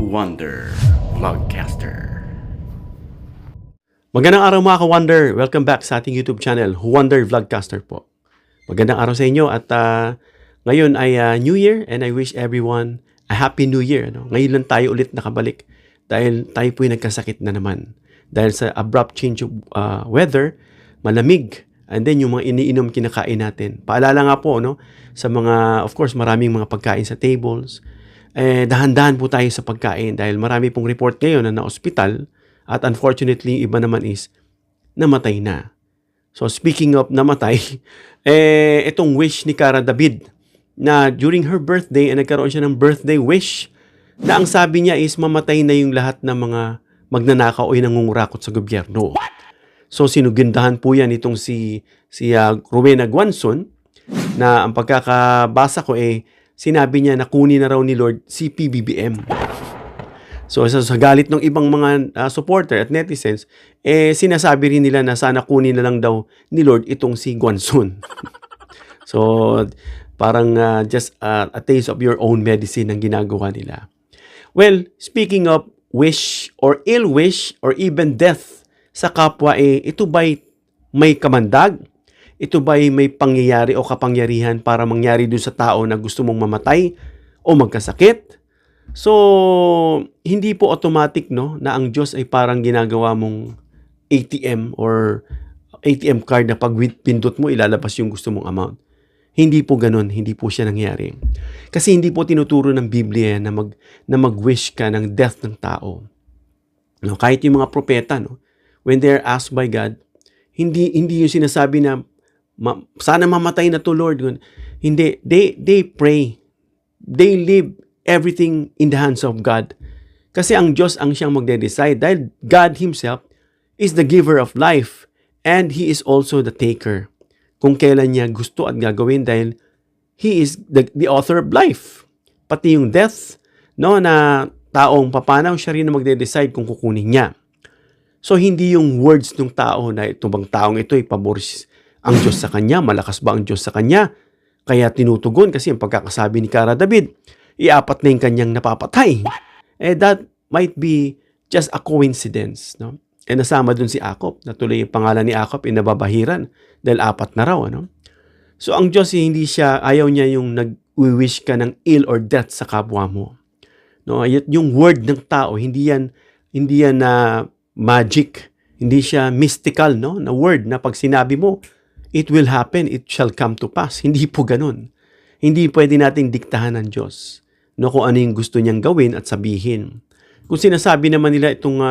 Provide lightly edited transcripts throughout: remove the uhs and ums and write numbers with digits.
Wonder Vlogcaster. Magandang araw mga ka-Wonder! Welcome back sa ating YouTube channel, Wonder Vlogcaster po. Magandang araw sa inyo at ngayon ay New Year and I wish everyone a Happy New Year. No? Ngayon lang tayo ulit nakabalik dahil tayo po ay nagkasakit na naman. Dahil sa abrupt change of weather, malamig, and then yung mga iniinom kinakain natin. Paalala nga po, no? Sa mga, of course, maraming mga pagkain sa tables. Dahan-dahan po tayo sa pagkain dahil marami pong report ngayon na na-hospital at unfortunately, iba naman is namatay na. So speaking of namatay, itong wish ni Cara David na during her birthday, nagkaroon siya ng birthday wish na ang sabi niya is mamatay na yung lahat ng mga magnanakaw o nangungurakot sa gobyerno. So sinugindahan po yan itong si Rowena Guanzon na ang pagkakabasa ko sinabi niya na kunin na raw ni Lord si PBBM. So sa galit ng ibang mga supporter at netizens, sinasabi rin nila na sana kunin na lang daw ni Lord itong si Guanzon. So parang just a taste of your own medicine ang ginagawa nila. Well, speaking of wish or ill wish or even death sa kapwa, ito ba'y may kamandag? Ito ba'y may pangyayari o kapangyarihan para mangyari dun sa tao na gusto mong mamatay o magkasakit? So, hindi po automatic no na ang Diyos ay parang ginagawa mong ATM or ATM card na pag pindot mo ilalabas yung gusto mong amount. Hindi po ganun, hindi po siya nangyari. Kasi hindi po tinuturo ng Biblia na mag-wish ka ng death ng tao. No, kahit yung mga propeta, no, when they're asked by God, hindi yung sinasabi na sana mamatay na to Lord. Hindi, they pray. They leave everything in the hands of God. Kasi ang Diyos ang siyang magde-decide dahil God Himself is the giver of life and He is also the taker. Kung kailan niya gusto at gagawin dahil He is the author of life. Pati yung death, no, na taong papanaw, siya rin na magde-decide kung kukunin niya. So, hindi yung words ng tao na ito bang taong ito ay paboris ang Diyos sa kanya, malakas ba ang Diyos sa kanya? Kaya tinutugon kasi ang pagkakasabi ni Cara David, iapat na yung kanyang napapatay. That might be just a coincidence, no? Nasama dun si Jacob, natuloy yung pangalan ni Jacob nababahiran dahil apat na raw, ano? So, ang Diyos hindi siya, ayaw niya yung nag-wish ka ng ill or death sa kapwa mo. No, yung word ng tao, hindi yan na magic, hindi siya mystical, no? Na word na pag sinabi mo, it will happen, it shall come to pass. Hindi po ganun. Hindi pwede nating diktahan ng Diyos, no, kung ano yung gusto niyang gawin at sabihin. Kung sinasabi naman nila itong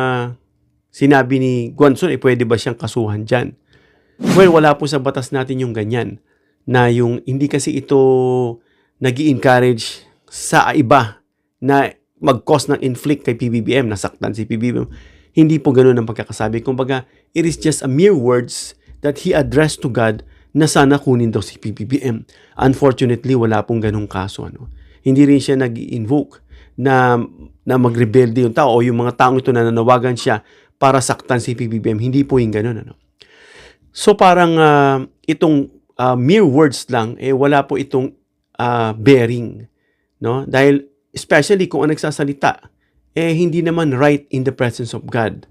sinabi ni Guanzon, pwede ba siyang kasuhan dyan? Well, wala po sa batas natin yung ganyan, na yung hindi kasi ito nag-i-encourage sa iba na mag-cause ng inflict kay PBBM, nasaktan si PBBM. Hindi po ganoon ang pagkakasabi. Kumbaga, it is just a mere words that he addressed to God na sana kunin daw si PBBM. Unfortunately, wala pong ganung kaso. Ano? Hindi rin siya nag-invoke na magrebelde yung tao o yung mga taong ito na nanawagan siya para saktan si PBBM. Hindi po yung ganun. Ano? So parang itong mere words lang, wala po itong bearing. No? Dahil especially kung ang nagsasalita, hindi naman right in the presence of God.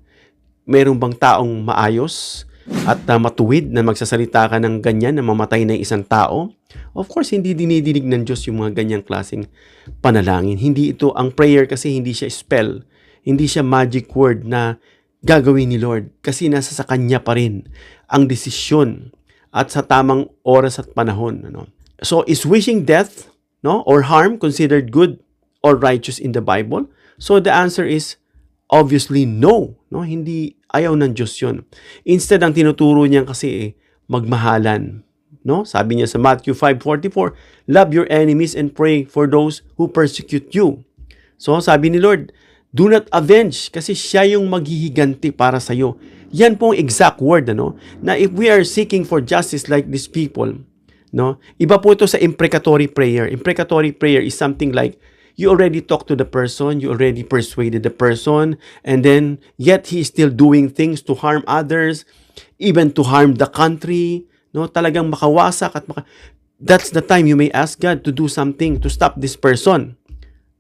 Meron bang taong maayos at matuwid na magsasalita ka ng ganyan na mamatay na isang tao? Of course, hindi dinidinig ng Diyos yung mga ganyang klaseng panalangin. Hindi ito, ang prayer kasi hindi siya spell. Hindi siya magic word na gagawin ni Lord. Kasi nasa sa Kanya pa rin ang desisyon at sa tamang oras at panahon. Ano? So, is wishing death, no, or harm considered good or righteous in the Bible? So, the answer is obviously no. No? Hindi, ayaw ng Diyos yun. Instead, ang tinuturo niya kasi magmahalan. No? Sabi niya sa Matthew 5:44, love your enemies and pray for those who persecute you. So, sabi ni Lord, do not avenge kasi siya yung maghihiganti para sa iyo. Yan po ang exact word, ano? Na if we are seeking for justice like these people, no? Iba po ito sa imprecatory prayer. Imprecatory prayer is something like you already talked to the person, you already persuaded the person, and then yet he is still doing things to harm others, even to harm the country, no? Talagang makawasak at that's the time you may ask God to do something to stop this person,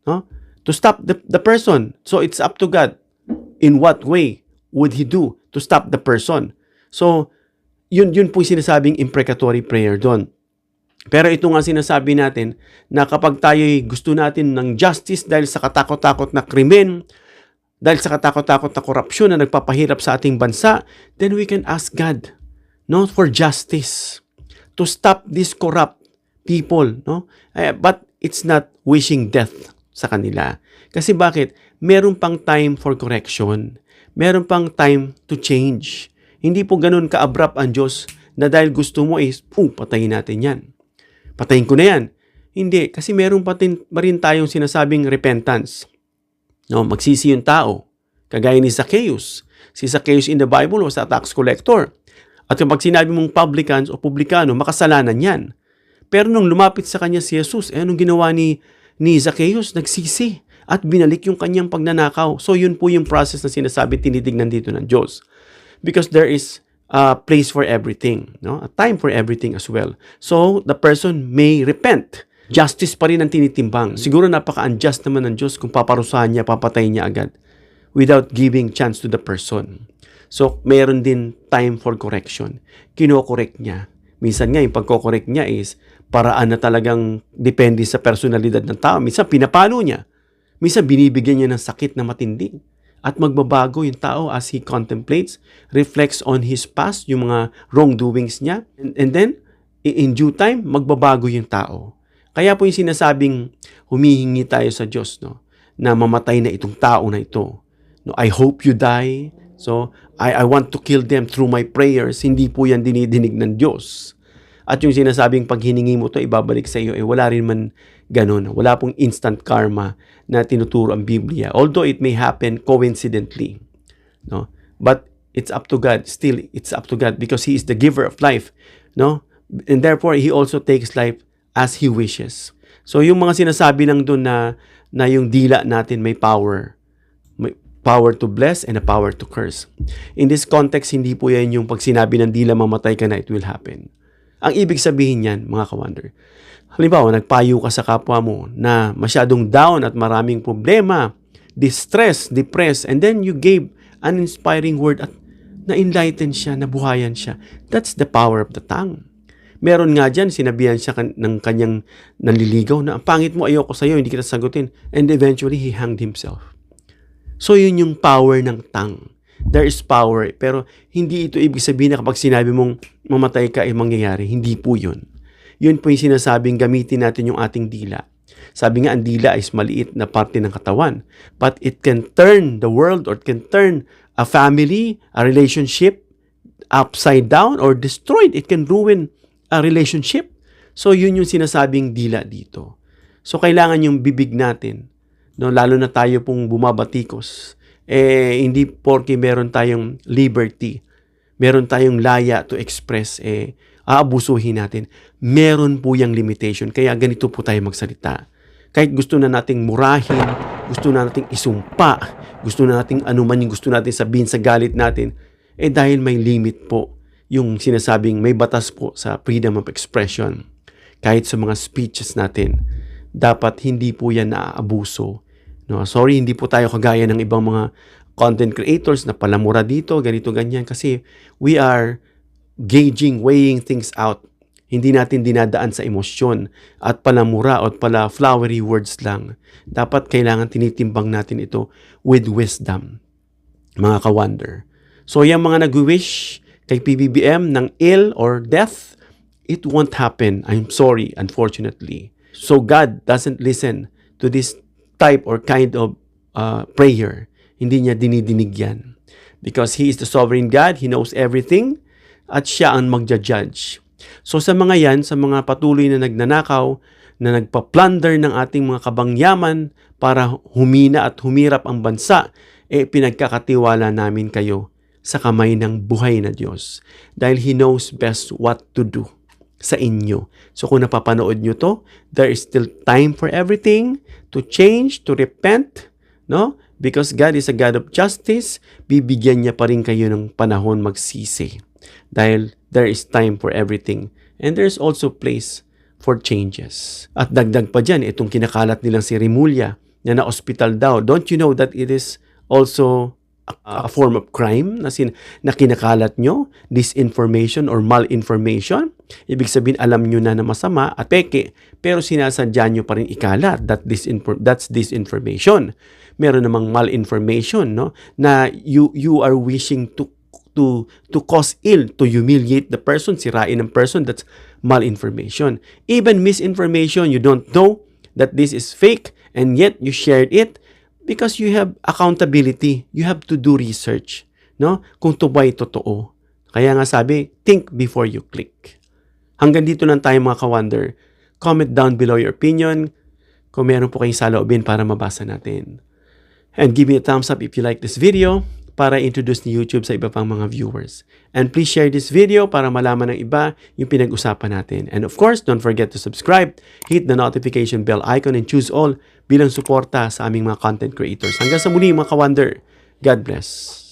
no? to stop the person. So it's up to God. In what way would He do to stop the person? So, yun po yung sinasabing imprecatory prayer doon. Pero ito nga sinasabi natin na kapag tayo'y gusto natin ng justice dahil sa katakot-takot na krimen, dahil sa katakot-takot na korupsyon na nagpapahirap sa ating bansa, then we can ask God, no, for justice to stop these corrupt people, no? But it's not wishing death sa kanila. Kasi bakit? Meron pang time for correction. Meron pang time to change. Hindi po ganun ka-abrupt ang Diyos na dahil gusto mo is, patayin natin yan. Patayin ko na yan. Hindi, kasi meron pa rin tayong sinasabing repentance. No, magsisi yung tao. Kagaya ni Zacchaeus. Si Zacchaeus in the Bible was a tax collector. At kapag sinabi mong publicans o publikano, makasalanan yan. Pero nung lumapit sa kanya si Jesus, anong ginawa ni Zacchaeus? Nagsisi at binalik yung kanyang pagnanakaw. So yun po yung process na sinasabi tinitignan dito ng Diyos. Because there is a place for everything, no? A time for everything as well. So the person may repent. Justice pa rin ang tinitimbang. Siguro napaka-unjust naman ng Diyos kung paparusahan niya, papatayin niya agad without giving chance to the person. So mayroon din time for correction. Kino-correct niya. Minsan nga yung pagko-correct niya is paraan na talagang depende sa personalidad ng tao. Minsan pinapalo niya. Minsan binibigyan niya ng sakit na matindi. At magbabago yung tao as he contemplates, reflects on his past, yung mga wrongdoings niya. And then, in due time, magbabago yung tao. Kaya po yung sinasabing humihingi tayo sa Diyos, no, na mamatay na itong tao na ito. No, I hope you die. So, I want to kill them through my prayers. Hindi po yan dinidinig ng Diyos. At yung sinasabing pag hiningi mo to ibabalik sa iyo, wala rin man ganun. Wala pong instant karma na tinuturo ang Biblia. Although it may happen coincidentally. No? But it's up to God. Still, it's up to God because He is the giver of life. No? And therefore, He also takes life as He wishes. So yung mga sinasabi lang doon na yung dila natin may power. May power to bless and a power to curse. In this context, hindi po yan yung pag sinabi ng dila mamatay ka na, it will happen. Ang ibig sabihin yan, mga ka-wonder, halimbawa, nagpayo ka sa kapwa mo na masyadong down at maraming problema, distress, depressed, and then you gave an inspiring word at na-enlighten siya, nabuhayan siya. That's the power of the tongue. Meron nga dyan, sinabihan siya ng kanyang nanliligaw na, ang pangit mo, ayoko sa'yo, hindi kita sagutin. And eventually, he hanged himself. So, yun yung power ng tongue. There is power, pero hindi ito ibig sabihin na kapag sinabi mong mamatay ka ay mangyayari. Hindi po yun. Yun po yung sinasabing gamitin natin yung ating dila. Sabi nga, ang dila is maliit na parte ng katawan. But it can turn the world or it can turn a family, a relationship upside down or destroyed. It can ruin a relationship. So, yun yung sinasabing dila dito. So, kailangan yung bibig natin, no, lalo na tayo pong bumabatikos, hindi porke meron tayong liberty, meron tayong laya to express, aabusuhin natin. Meron po yung limitation. Kaya ganito po tayo magsalita. Kahit gusto na nating murahin, gusto na nating isumpa, gusto na nating anuman yung gusto natin sabihin sa galit natin, dahil may limit po yung sinasabing may batas po sa freedom of expression. Kahit sa mga speeches natin, dapat hindi po yan naaabuso. No, sorry, hindi po tayo kagaya ng ibang mga content creators na palamura dito, ganito, ganyan. Kasi we are gauging, weighing things out. Hindi natin dinadaan sa emosyon at palamura o pala flowery words lang. Dapat kailangan tinitimbang natin ito with wisdom, mga ka-wonder. So, yung mga nag-wish kay PBBM ng ill or death, it won't happen. I'm sorry, unfortunately. So, God doesn't listen to this type or kind of prayer. Hindi niya dinidinig yan. Because He is the sovereign God, He knows everything, at siya ang magja-judge. So sa mga yan, sa mga patuloy na nagnanakaw, na nagpa-plunder ng ating mga kabangyaman para humina at humirap ang bansa, pinagkakatiwala namin kayo sa kamay ng buhay na Diyos. Dahil He knows best what to do sa inyo. So kung napapanood nyo to, there is still time for everything to change, to repent, no? Because God is a God of justice, bibigyan niya pa rin kayo ng panahon magsisi. Dahil there is time for everything. And there's also place for changes. At dagdag pa dyan, itong kinakalat nilang si Rimulya, na na-hospital daw. Don't you know that it is also a form of crime na kinakalat nyo, disinformation or malinformation? Ibig sabihin, alam nyo na masama at peke, pero sinasadya nyo pa rin ikalat. That's disinformation. Meron namang malinformation, no? Na you are wishing to cause ill, to humiliate the person, sirain ng person. That's malinformation. Even misinformation, you don't know that this is fake and yet you shared it because you have accountability. You have to do research, no? Kung ito ba'y totoo. Kaya nga sabi, think before you click. Hanggang dito lang tayo mga ka-wonder. Comment down below your opinion kung meron po kayong saloobin para mabasa natin. And give me a thumbs up if you like this video para introduce ni YouTube sa iba pang mga viewers. And please share this video para malaman ng iba yung pinag-usapan natin. And of course, don't forget to subscribe, hit the notification bell icon, and choose all bilang suporta sa aming mga content creators. Hanggang sa muli mga ka-wonder. God bless.